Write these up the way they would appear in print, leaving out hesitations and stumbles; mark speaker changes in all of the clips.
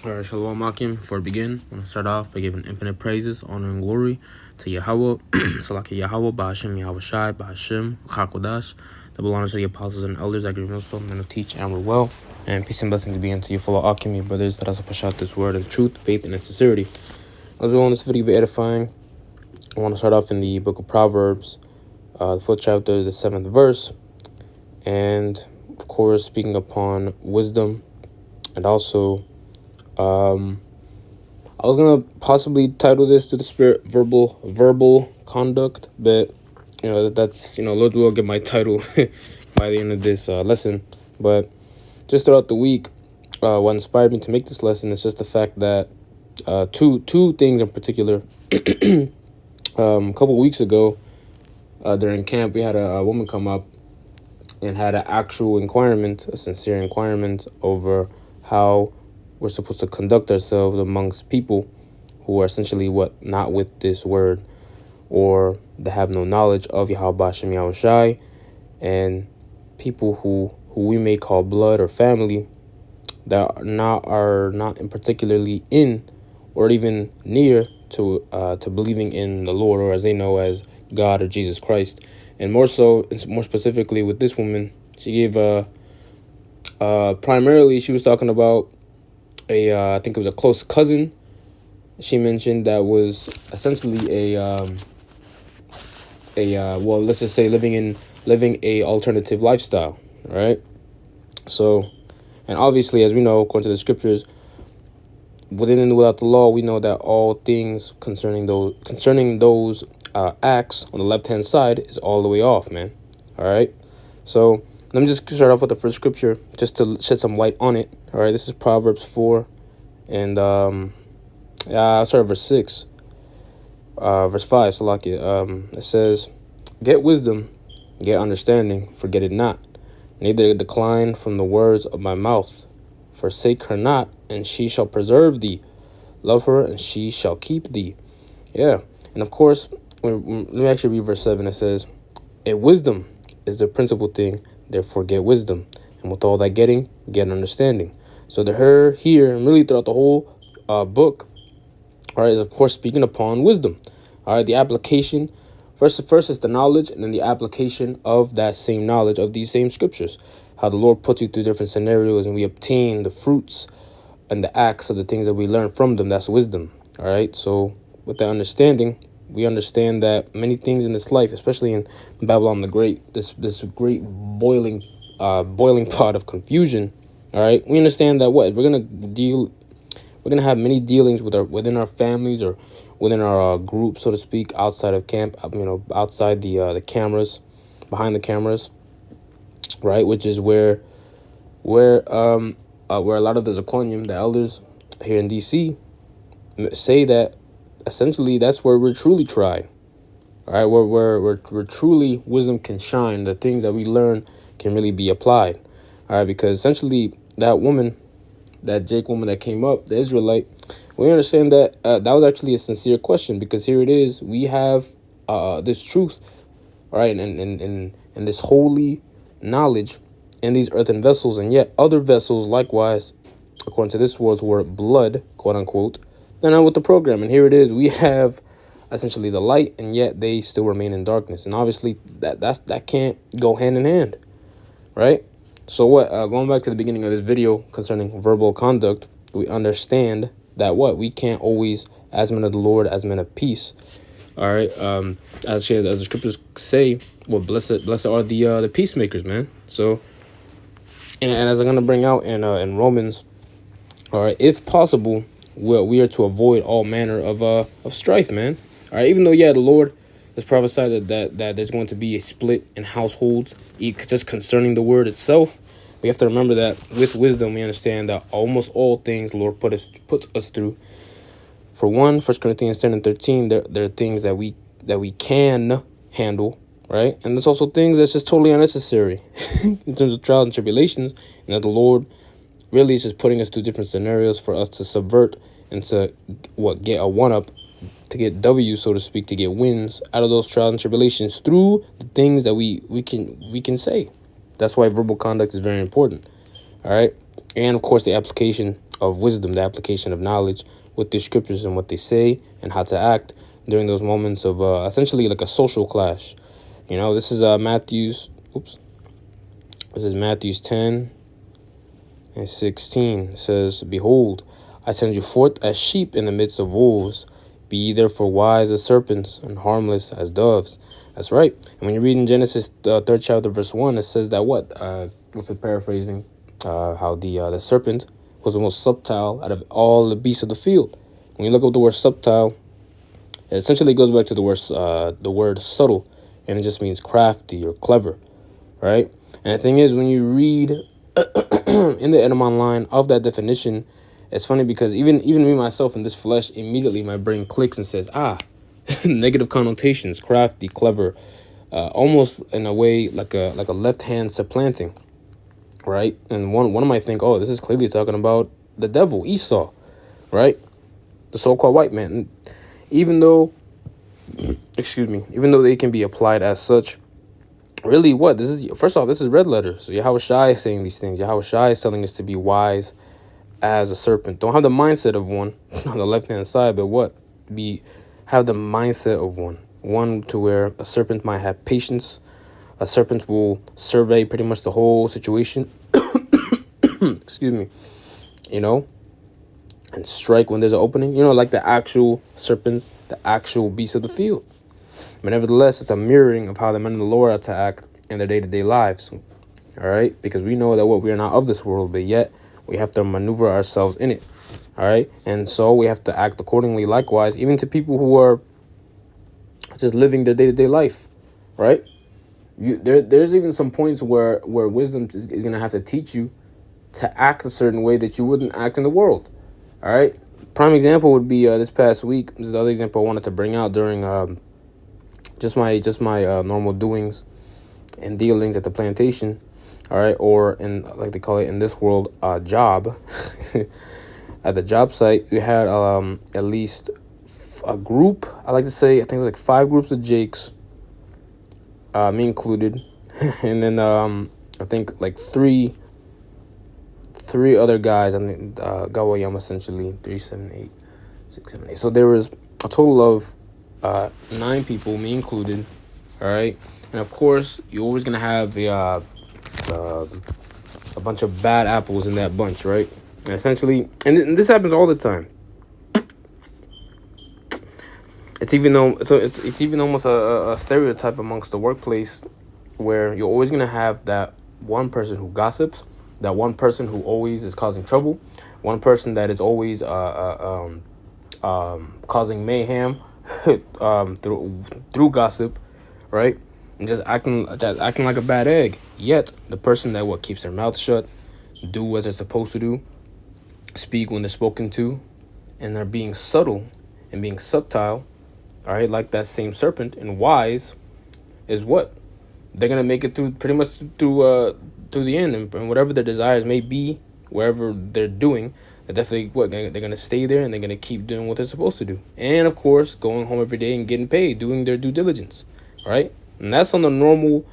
Speaker 1: Alright, Shalom Akim. Before we begin, I want to start off by giving infinite praises, honor, and glory to Yahweh, Salaki Yahweh, Ba'ashem Yahweh Shai, Ba'ashem, Chakodash, double honor to the apostles and elders that agree millstone and teach and rule well, and peace and blessing to be unto you, fellow Akim, your brothers, that also push out this word in truth, faith, and in sincerity. As well, in this video, be edifying. I want to start off in the book of Proverbs, the 4th chapter, the 7th verse, and of course, speaking upon wisdom, and also I was gonna possibly title this to the spirit verbal conduct, but that's Lord will get my title by the end of this lesson. But just throughout the week, what inspired me to make this lesson is just the fact that two things in particular. A couple weeks ago, during camp, we had a woman come up and had an actual inquirement, a sincere inquirement over how we're supposed to conduct ourselves amongst people who are essentially not with this word, or that have no knowledge of Yahweh Ba'ashem Yahweh Shai, and people who we may call blood or family that are not in particularly in or even near to believing in the Lord, or as they know as God or Jesus Christ. And more specifically with this woman, she gave primarily she was talking about I think it was a close cousin. She mentioned that was essentially well, let's just say living a alternative lifestyle, right? So, and obviously, as we know, according to the scriptures, within and without the law, we know that all things concerning those acts on the left-hand side is all the way off, man. All right. So let me just start off with the first scripture just to shed some light on it. All right, this is Proverbs 4, and I'll start at verse 6, verse 5. It says, "Get wisdom, get understanding, forget it not. Neither decline from the words of my mouth. Forsake her not, and she shall preserve thee. Love her, and she shall keep thee." Yeah, and of course, let me actually read verse 7. It says, wisdom is the principal thing, therefore get wisdom. And with all that getting, get understanding. So her here, and really throughout the whole book, all right, is of course speaking upon wisdom. All right, the application, first is the knowledge, and then the application of that same knowledge of these same scriptures. How the Lord puts you through different scenarios, and we obtain the fruits and the acts of the things that we learn from them. That's wisdom. All right, so with that understanding, we understand that many things in this life, especially in Babylon the Great, this great boiling pot of confusion. All right, we understand that we're gonna have many dealings within our families or within our group, so to speak, outside of camp. Outside the cameras, behind the cameras, right? Which is where a lot of the Zirconium, the elders here in DC, say that essentially that's where we're truly tried. All right, where truly wisdom can shine. The things that we learn can really be applied. All right, because essentially that Jake woman that came up, the Israelite, we understand that that was actually a sincere question, because here it is, we have this truth, all right, and this holy knowledge in these earthen vessels, and yet other vessels likewise, according to this world, were blood, quote unquote, they're not with the program. And here it is, we have essentially the light, and yet they still remain in darkness. And obviously that can't go hand in hand, right? So going back to the beginning of this video concerning verbal conduct, we understand that we can't always, as men of the Lord, as men of peace, all right, as the scriptures say, blessed are the peacemakers, man. So and as I'm going to bring out in Romans, all right, if possible, we are to avoid all manner of strife, man. All right, even though, the Lord has prophesied that there's going to be a split in households just concerning the word itself, we have to remember that with wisdom, we understand that almost all things the Lord puts us through. For 1 Corinthians 10 and 13, there are things that we can handle, right? And there's also things that's just totally unnecessary in terms of trials and tribulations, and that the Lord really is just putting us through different scenarios for us to subvert and to get a one-up, to get W, so to speak, to get wins out of those trials and tribulations through the things that we can say. That's why verbal conduct is very important. All right. and of course the application of wisdom, the application of knowledge with the scriptures and what they say and how to act during those moments of essentially like a social clash. This is Matthew's. Oops. This is Matthew's 10:16. It says, "Behold, I send you forth as sheep in the midst of wolves. Be ye therefore wise as serpents and harmless as doves." That's right. And when you read in Genesis 3rd chapter verse 1, it says that what? With the paraphrasing, how the serpent was the most subtile out of all the beasts of the field. When you look up the word subtile, it essentially goes back to the word subtle, and it just means crafty or clever, right? And the thing is, when you read in the Edamon line of that definition, it's funny because even me myself in this flesh, immediately my brain clicks and says, negative connotations, crafty, clever, almost in a way like a left hand supplanting, right? And one might think, oh, this is clearly talking about the devil, Esau, right? The so-called white man. Even though they can be applied as such, really what? First off, this is red letter. So Yahweh Shai is saying these things. Yahweh Shai is telling us to be wise as a serpent. Don't have the mindset of one on the left-hand side, but what? Have the mindset of one. One to where a serpent might have patience. A serpent will survey pretty much the whole situation. Excuse me. And strike when there's an opening. Like the actual serpents, the actual beasts of the field. But nevertheless, it's a mirroring of how the men of the Lord are to act in their day-to-day lives. All right? Because we know that we are not of this world, but yet we have to maneuver ourselves in it. All right? And so we have to act accordingly likewise, even to people who are just living their day-to-day life. Right? There's even some points where wisdom is going to have to teach you to act a certain way that you wouldn't act in the world. All right? Prime example would be this past week. This is the other example I wanted to bring out during just my normal doings and dealings at the plantation. All right, or in, like they call it in this world, job. At the job site, we had at least a group. I like to say, I think it was like 5 groups of Jakes, me included, and then I think like three other guys. I mean, Gawayama essentially 3, 7, 8, 6, 7, 8. So there was a total of 9 people, me included. All right, and of course, you're always gonna have a bunch of bad apples in that bunch, right? And essentially, and this happens all the time. It's even almost a stereotype amongst the workplace, where you're always gonna have that one person who gossips, that one person who always is causing trouble, one person that is always causing mayhem through gossip, right? And just acting like a bad egg. Yet the person that keeps their mouth shut, do what they're supposed to do, speak when they're spoken to, and they're being subtle and being subtile, all right, like that same serpent, and wise, is what? They're gonna make it through pretty much through the end, and whatever their desires may be, wherever they're doing, they're definitely they're gonna stay there, and they're gonna keep doing what they're supposed to do, and of course going home every day and getting paid, doing their due diligence, right? And that's on the normal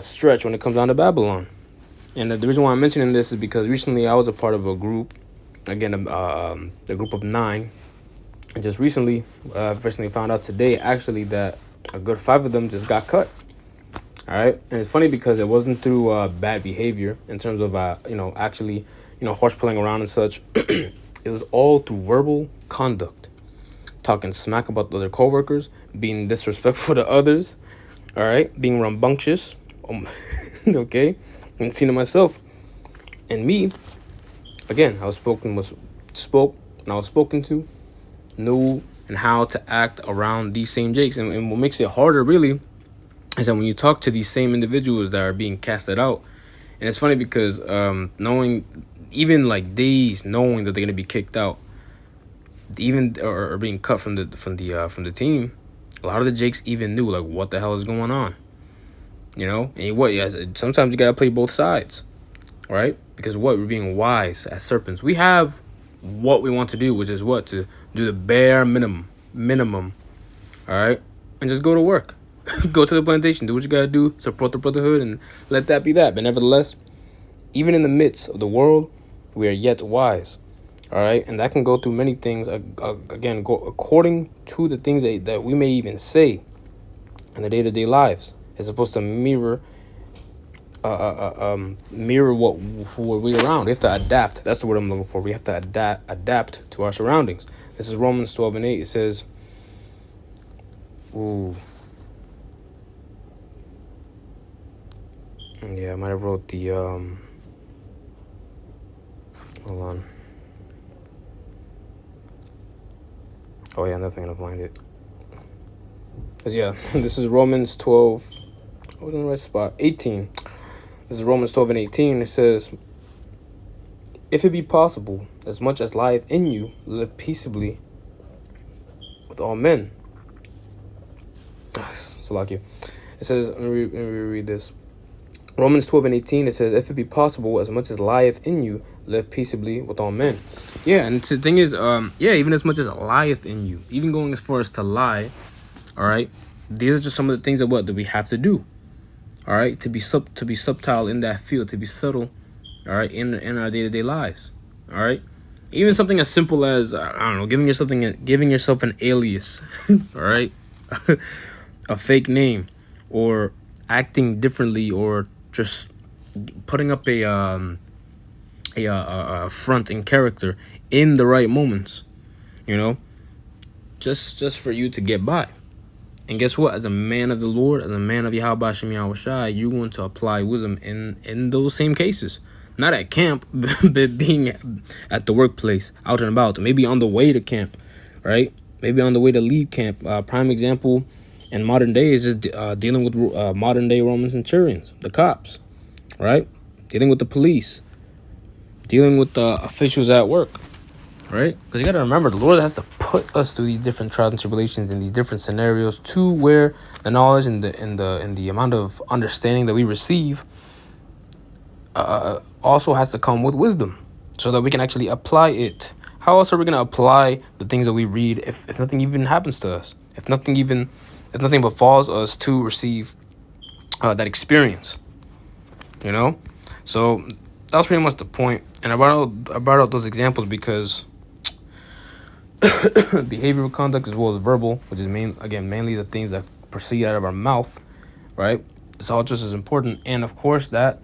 Speaker 1: stretch when it comes down to Babylon. And the reason why I'm mentioning this is because recently I was a part of a group, again, a group of 9. And just recently, I've recently found out today, actually, that a good 5 of them just got cut. All right. And it's funny because it wasn't through bad behavior in terms of, actually, horse playing around and such. It was all through verbal conduct, talking smack about the other coworkers, being disrespectful to others. All right. Being rambunctious. Okay. And seeing it myself. And me, again, I was spoken to, knew and how to act around these same Jakes. And what makes it harder, really, is that when you talk to these same individuals that are being casted out, and it's funny because knowing, even like days knowing that they're gonna be kicked out, even or being cut from the team, a lot of the Jakes even knew like what the hell is going on. And sometimes you gotta play both sides, right? Because we're being wise as serpents. We have what we want to do, which is to do the bare minimum, all right? And just go to work. Go to the plantation, do what you gotta do, support the brotherhood, and let that be that. But nevertheless, Even in the midst of the world, we are yet wise. All right, and that can go through many things. Again, go according to the things that we may even say in the day-to-day lives. It's supposed to mirror what we're around. We have to adapt. That's the word I'm looking for. We have to adapt to our surroundings. This is Romans 12:8. It says, ooh, yeah, I might have wrote the hold on. Oh yeah, I'm definitely gonna find it. Cause yeah, this is Romans 12. I was in the right spot. 18. This is Romans 12:18. It says, if it be possible, as much as lieth in you, live peaceably with all men. It's like you. It says, let me read this. Romans 12:18. It says, if it be possible, as much as lieth in you, live peaceably with all men. Yeah, and the thing is, even as much as lieth in you, even going as far as to lie, all right, these are just some of the things that we have to do. All right, to be subtile in that field, to be subtle, all right, in our day-to-day lives. All right, even something as simple as, I don't know, giving yourself an alias, all right, a fake name, or acting differently, or just putting up a front and character in the right moments, just for you to get by. And guess what? As a man of the Lord, as a man of Yahweh Shem Yahushai, you're going to apply wisdom in those same cases. Not at camp, but being at the workplace, out and about, maybe on the way to camp, right? Maybe on the way to leave camp. Prime example in modern day is just dealing with modern day Roman centurions, the cops, right? Dealing with the police, dealing with the officials at work. Right? Because you got to remember, the Lord has to put us through these different trials and tribulations in these different scenarios to where the knowledge and the amount of understanding that we receive also has to come with wisdom, so that we can actually apply it. How else are we going to apply the things that we read if nothing even happens to us? If nothing befalls us to receive that experience, So that was pretty much the point. And I brought out those examples because behavioral conduct as well as verbal, which is mainly the things that proceed out of our mouth, right? It's all just as important. And of course, that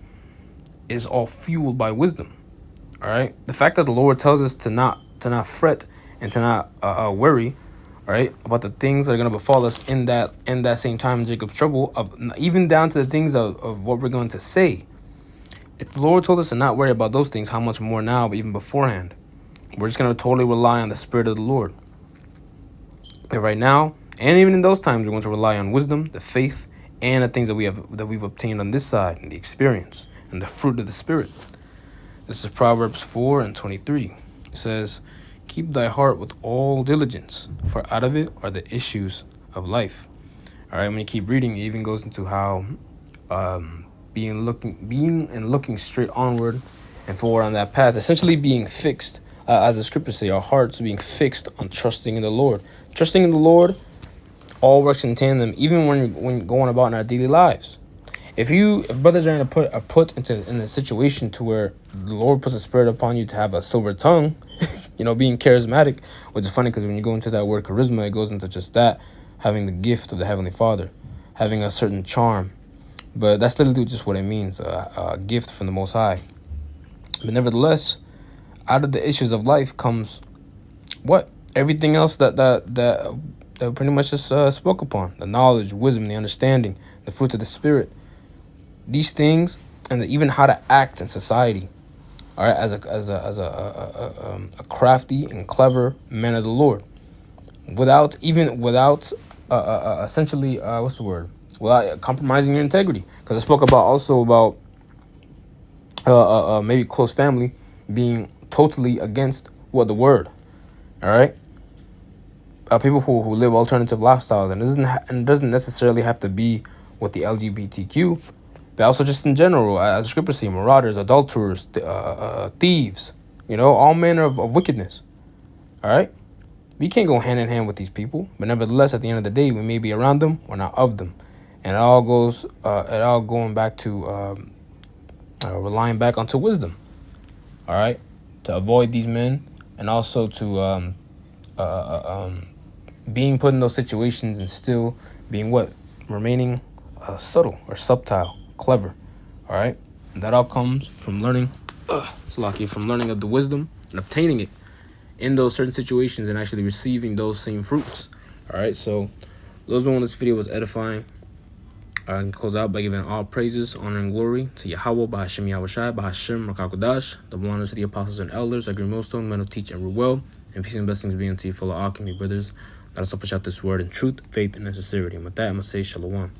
Speaker 1: is all fueled by wisdom. All right. The fact that the Lord tells us to not fret and to not worry, all right, about the things that are going to befall us in that same time in Jacob's trouble, even down to the things of what we're going to say. If the Lord told us to not worry about those things, how much more now, but even beforehand? We're just going to totally rely on the Spirit of the Lord. And right now, and even in those times, we're going to rely on wisdom, the faith, and the things that we've obtained on this side, and the experience, and the fruit of the Spirit. This is Proverbs 4:23. It says, keep thy heart with all diligence, for out of it are the issues of life. All right, when you keep reading, it even goes into how being and looking straight onward and forward on that path, essentially being fixed, as the scriptures say, our hearts being fixed on trusting in the Lord. Trusting in the Lord all works in tandem, even when going about in our daily lives. If brothers are put in a situation to where the Lord puts a spirit upon you to have a silver tongue, being charismatic, which is funny because when you go into that word charisma, it goes into just that, having the gift of the Heavenly Father, having a certain charm. But that's literally just what it means, a gift from the Most High. But nevertheless, out of the issues of life comes what? Everything else that pretty much just spoke upon. The knowledge, wisdom, the understanding, the fruits of the Spirit. These things, and even how to act in society. All right, as a crafty and clever man of the Lord. Without essentially, without compromising your integrity. Because I spoke about maybe close family being totally against the word. All right, people who live alternative lifestyles, and it doesn't necessarily have to be with the LGBTQ, but also just in general, as scripture say, marauders, adulterers, thieves, all manner of wickedness. All right, we can't go hand in hand with these people, but nevertheless, at the end of the day, we may be around them or not of them, and it all going back to relying back onto wisdom. All right, to avoid these men, and also to being put in those situations and still being what? Remaining subtle or subtile, clever. All right, and that all comes from learning. From learning of the wisdom and obtaining it in those certain situations and actually receiving those same fruits. All right, so those one, this video was edifying. I can close out by giving all praises, honor, and glory to Yahweh, Bahashim Yahushai, Bahashim Rakakodash, double honors to the apostles and elders, our green millstone, men who teach and rule well, and peace and blessings be unto you, full of alchemy, brothers. Let us push out this word in truth, faith, and sincerity. And with that, I'm going to say shalom.